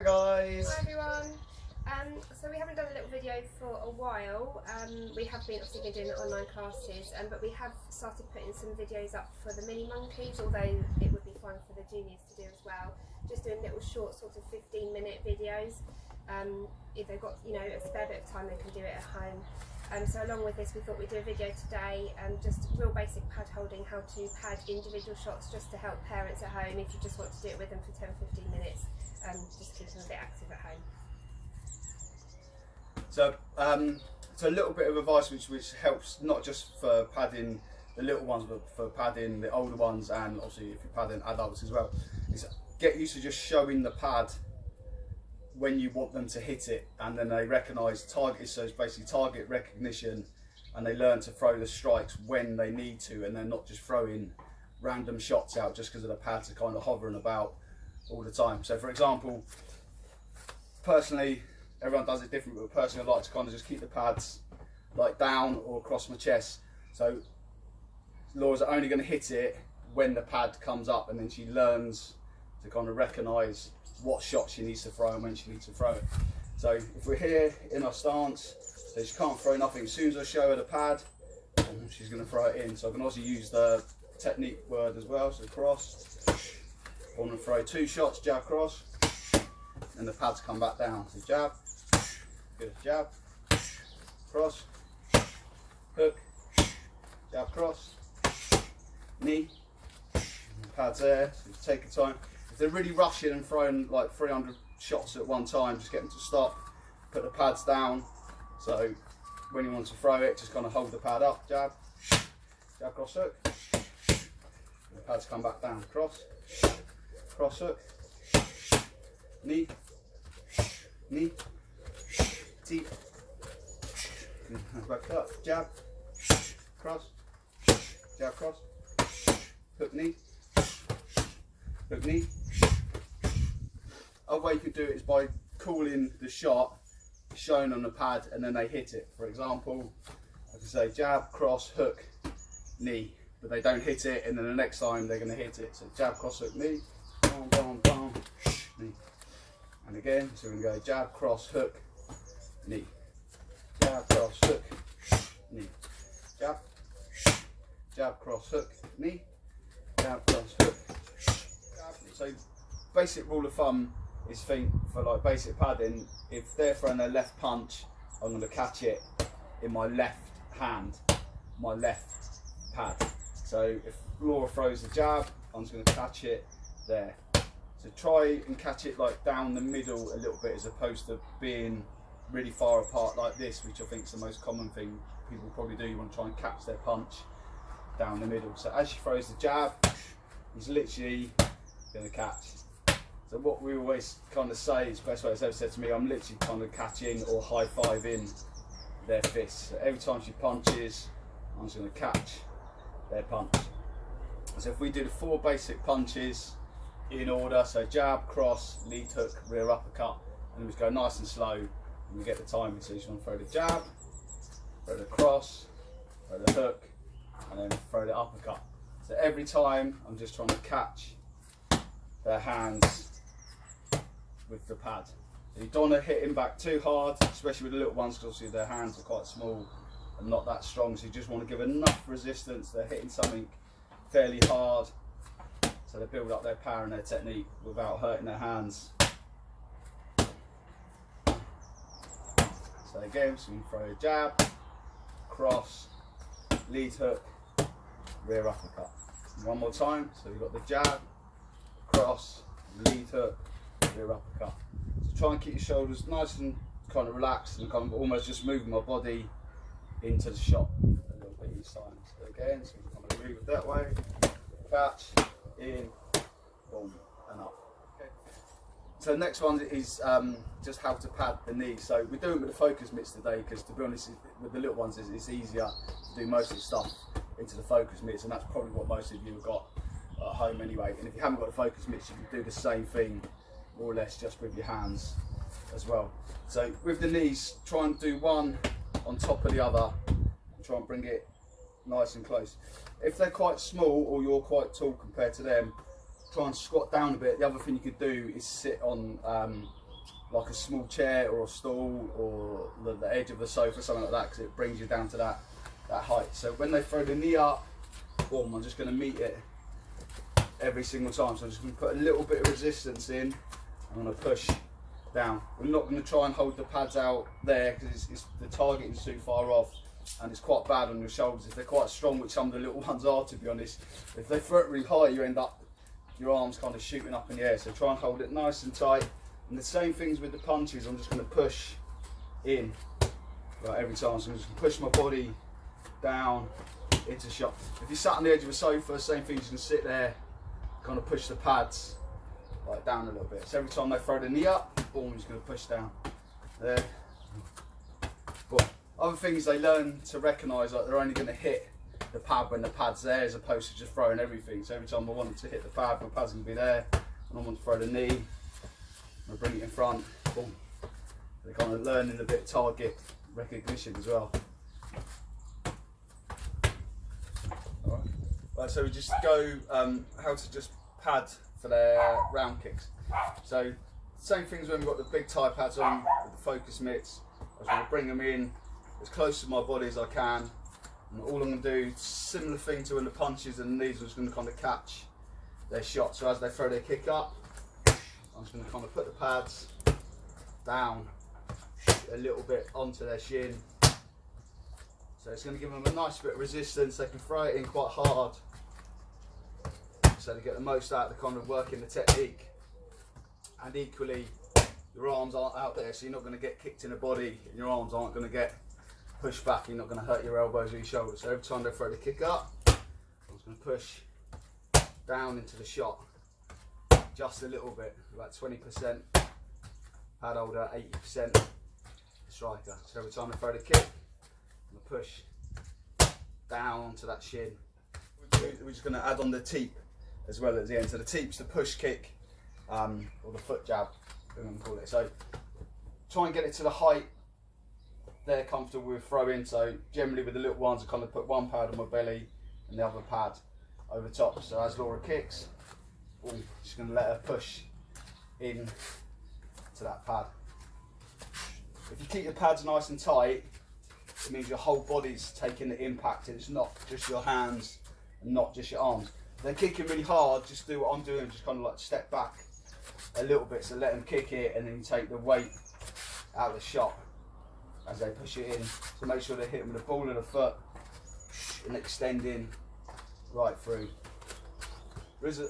Guys. Hi everyone. So we haven't done a little video for a while. We have obviously been doing online classes, but we have started putting some videos up for the mini monkeys, although it would be fine for the juniors to do as well. Just doing little short sort of 15-minute videos. If they've got a spare bit of time, they can do it at home. So along with this, we thought we'd do a video today, just real basic pad holding, how to pad individual shots, just to help parents at home if you just want to do it with them for 10-15 minutes. Just keep them a bit active at home. So it's a little bit of advice which helps not just for padding the little ones, but for padding the older ones, and obviously if you're padding adults as well. Is get used to just showing the pad when you want them to hit it, and then they recognise target. So it's basically target recognition, and they learn to throw the strikes when they need to, and they're not just throwing random shots out just because of the pads are kind of hovering about all the time. So for example, personally, everyone does it different, but personally I like to kind of just keep the pads like down or across my chest. So Laura's only going to hit it when the pad comes up, and then she learns to kind of recognise what shot she needs to throw and when she needs to throw it. So if we're here in our stance, so she can't throw nothing. As soon as I show her the pad, she's going to throw it in. So I can also use the technique word as well, so cross. I want to throw 2 shots, jab, cross, and the pads come back down. So jab, good, jab, cross, hook, jab, cross, knee, pads there. So just take your time. If they're really rushing and throwing like 300 shots at one time, just get them to stop, put the pads down. So when you want to throw it, just kind of hold the pad up, jab, jab, cross, hook, and the pads come back down, cross, cross, hook, knee, knee, teep, back up, jab, cross, jab, cross, hook, knee, hook, knee. Other way you could do it is by calling the shot shown on the pad and then they hit it. For example, I can say jab, cross, hook, knee, but they don't hit it, and then the next time they're going to hit it. So jab, cross, hook, knee, boom, boom, boom, knee. And again, so we're going to go jab, cross, hook, knee, jab, cross, hook, knee, jab, jab, cross, hook, knee, jab, cross, hook, jab. So basic rule of thumb is think for like basic padding, if they're throwing their left punch, I'm going to catch it in my left hand, my left pad. So if Laura throws the jab, I'm just going to catch it there. So try and catch it like down the middle a little bit, as opposed to being really far apart like this, which I think is the most common thing people probably do. You want to try and catch their punch down the middle. So as she throws the jab, he's literally going to catch. So what we always kind of say, is the best way it's ever said to me, I'm literally kind of catching or high-fiving their fists. So every time she punches, I'm just going to catch their punch. So if we do the 4 basic punches in order, so jab, cross, lead hook, rear uppercut, and we just go nice and slow, and we get the timing. So you just want to throw the jab, throw the cross, throw the hook, and then throw the uppercut. So every time I'm just trying to catch their hands with the pad. So you don't want to hit him back too hard, especially with the little ones, because obviously their hands are quite small and not that strong. So you just want to give enough resistance. They're hitting something fairly hard, so they build up their power and their technique without hurting their hands. So again, so you throw a jab, cross, lead hook, rear uppercut. One more time. So you've got the jab, cross, lead hook, rear uppercut. So try and keep your shoulders nice and kind of relaxed, and kind of almost just moving my body into the shot a little bit each time. So again, so I'm going to move it that way, catch, in, boom, and up. Okay. So next one is just how to pad the knee. So we're doing it with the focus mitts today, because to be honest, with the little ones, it's easier to do most of the stuff into the focus mitts, and that's probably what most of you have got at home anyway. And if you haven't got the focus mitts, you can do the same thing more or less just with your hands as well. So with the knees, try and do one on top of the other, and try and bring it nice and close. If they're quite small or you're quite tall compared to them, try and squat down a bit. The other thing you could do is sit on like a small chair or a stool or the edge of the sofa, something like that, because it brings you down to that height. So when they throw the knee up, boom, I'm just going to meet it every single time. So I'm just going to put a little bit of resistance in. I'm going to push down. We're not going to try and hold the pads out there because the targeting's too far off and it's quite bad on your shoulders. If they're quite strong, which some of the little ones are, to be honest, if they throw it really high, you end up your arms kind of shooting up in the air. So try and hold it nice and tight. And the same things with the punches. I'm just going to push in every time. So I'm just going to push my body down into shot. If you're sat on the edge of a sofa, same thing, you can sit there, kind of push the pads like down a little bit. So every time they throw the knee up, boom, I'm just going to push down. There. Boom. Other things they learn to recognise, like they're only going to hit the pad when the pad's there, as opposed to just throwing everything. So every time I want them to hit the pad, my pad's going to be there. And I want to throw the knee, I bring it in front, boom. They're kind of learning a bit of target recognition as well. Right, so we just go how to just pad for their round kicks. So same things when we've got the big tie pads on with the focus mitts. I just want to bring them in as close to my body as I can. And all I'm going to do, similar thing to when the punches and knees, I'm just going to kind of catch their shot. So as they throw their kick up, I'm just going to kind of put the pads down a little bit onto their shin. So it's going to give them a nice bit of resistance. They can throw it in quite hard, so they get the most out of the kind of working the technique. And equally, your arms aren't out there, so you're not going to get kicked in the body, and your arms aren't going to get pushed back. You're not going to hurt your elbows or your shoulders. So every time they throw the kick up, I'm just going to push down into the shot, just a little bit, about 20%. Pad holder, 80% striker. So every time I throw the kick, I'm going to push down onto that shin. We're just going to add on the teep as well at the end. So the teep's the push kick, or the foot jab, we're going to call it. So try and get it to the height they're comfortable with throwing. So generally with the little ones, I kind of put one pad on my belly and the other pad over top. So as Laura kicks, boom, just going to let her push in to that pad. If you keep the pads nice and tight, it means your whole body's taking the impact, and it's not just your hands and not just your arms. If they're kicking really hard, just do what I'm doing, just kind of like step back a little bit, so let them kick it, and then you take the weight out of the shot as they push it in. So make sure they hit them with the ball of the foot and extending right through. There is